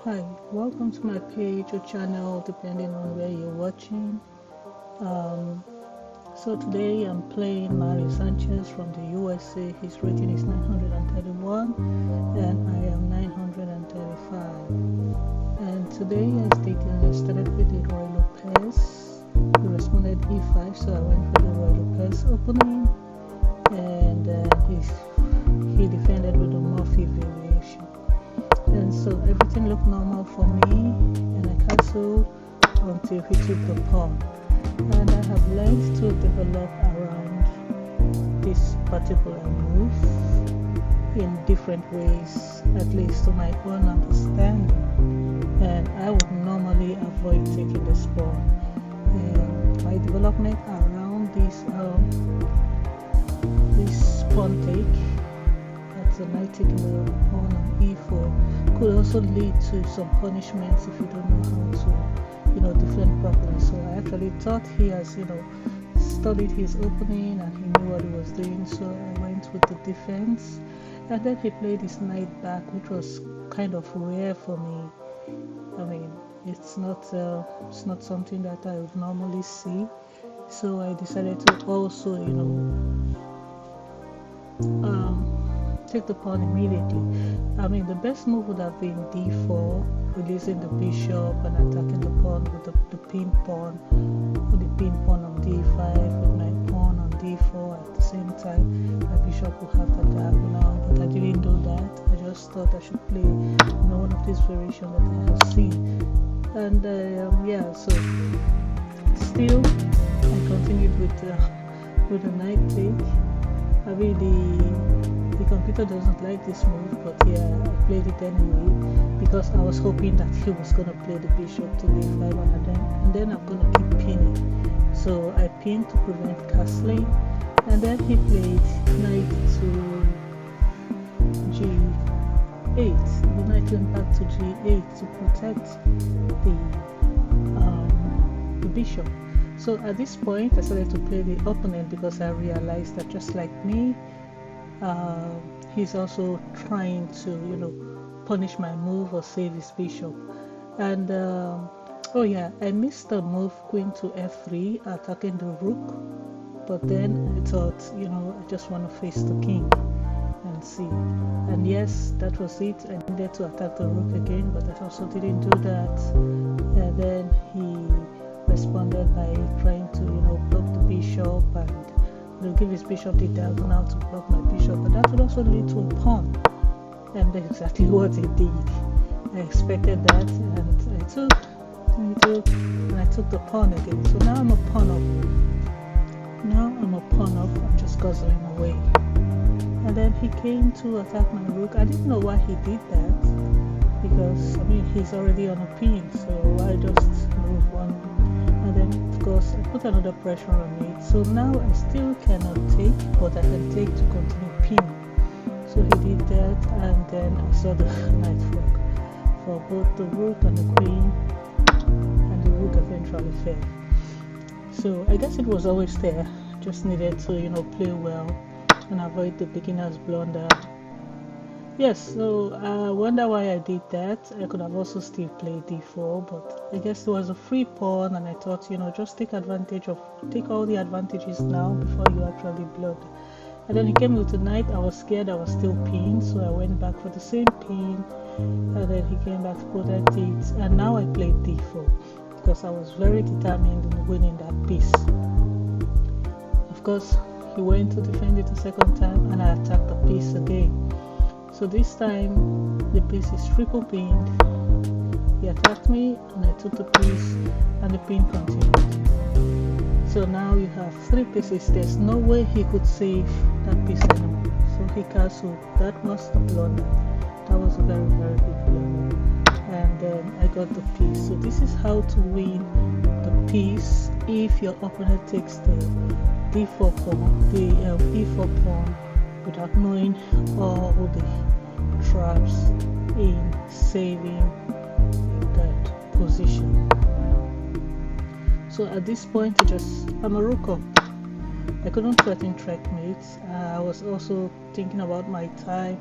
Hi, welcome to my page or channel depending on where you're watching. So today I'm playing Mario Sanchez from the USA. His rating is 931 and I am 935. And today I started with the Ruy Lopez. He responded E5, so I went for the Ruy Lopez opening, and he defended with the Murphy variation. And so everything looked normal for me, and I castled until he took the pawn. And I have learned to develop around this particular move in different ways, at least to my own understanding. And I would normally avoid taking this pawn. And my development around this pawn take, that's a knight taking the pawn on e4, could also lead to some punishments if you don't know how to defend properly. So I actually thought he has studied his opening and he knew what he was doing, so I went with the defense. And then he played his knight back, which was kind of rare for me. I mean, it's not something that I would normally see, so I decided to also take the pawn immediately. I mean, the best move would have been d4, releasing the bishop and attacking the pawn with the pin pawn, with the pin pawn on d5, with my pawn on d4 at the same time. My bishop will have the diagonal, but I didn't do that. I just thought I should play one of these variations that I have seen. And yeah, so still I continued with the knight take. I mean, the computer doesn't like this move, but yeah, I played it anyway because I was hoping that he was gonna play the bishop to d5 and then I'm gonna keep pinning. So I pinned to prevent castling, and then he played knight to g8. The knight went back to g8 to protect the bishop. So at this point I started to play the opponent because I realized that just like me, he's also trying to punish my move or save his bishop. And oh yeah, I missed the move queen to f3 attacking the rook, but then I thought I just want to face the king and see. And yes, that was it. I needed to attack the rook again, but I also didn't do that. And then he responded by trying to block the bishop and give his bishop the diagonal to block my bishop, but that would also lead to a pawn, and that's exactly what he did. I expected that, and I took the pawn again. So now I'm a pawn up. I'm just guzzling away. And then he came to attack my rook. I didn't know why he did that, because I mean he's already on a pin, so why just move one? And then of course I put another pressure on it, so now I still cannot take, but I can take to continue pinning. So he did that, and then I saw the knight fork for both the rook and the queen, and the rook eventually fell. So I guess it was always there, just needed to play well and avoid the beginner's blunder. Yes, so I wonder why I did that. I could have also still played d4, but I guess it was a free pawn, and I thought, just take all the advantages now before you actually blunder. And then he came with the knight. I was scared I was still pinned, so I went back for the same pin, and then he came back to protect it. And now I played d4 because I was very determined in winning that piece. Of course, he went to defend it a second time, and I attacked the piece again. So this time the piece is triple pinned. He attacked me and I took the piece, and the pin continued. So now you have three pieces. There's no way he could save that piece anymore. So he castled. That was the blunder. That was a very, very big blunder. And then I got the piece. So this is how to win the piece if your opponent takes the d4 pawn, the e4 pawn, without knowing all the traps in saving that position. So at this point I'm a rook up. I couldn't threaten checkmate. I was also thinking about my time,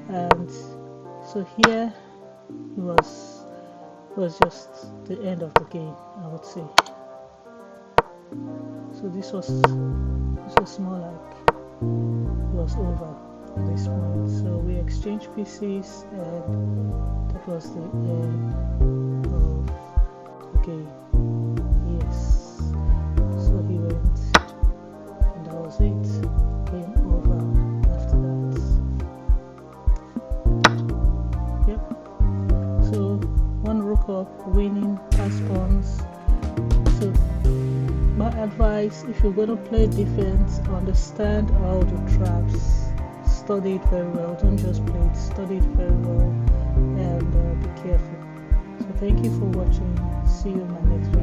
and so here he was was just the end of the game, I would say. So this was more like it was over at this point. So we exchanged pieces, and that was the end of the game. Yes. So he went, and that was it. Game over after that. Yep. So one rook up, winning pass pawns. So my advice, if you're going to play defense, understand all the traps, study it very well, don't just play it, study it very well, and be careful. So thank you for watching. See you in my next video.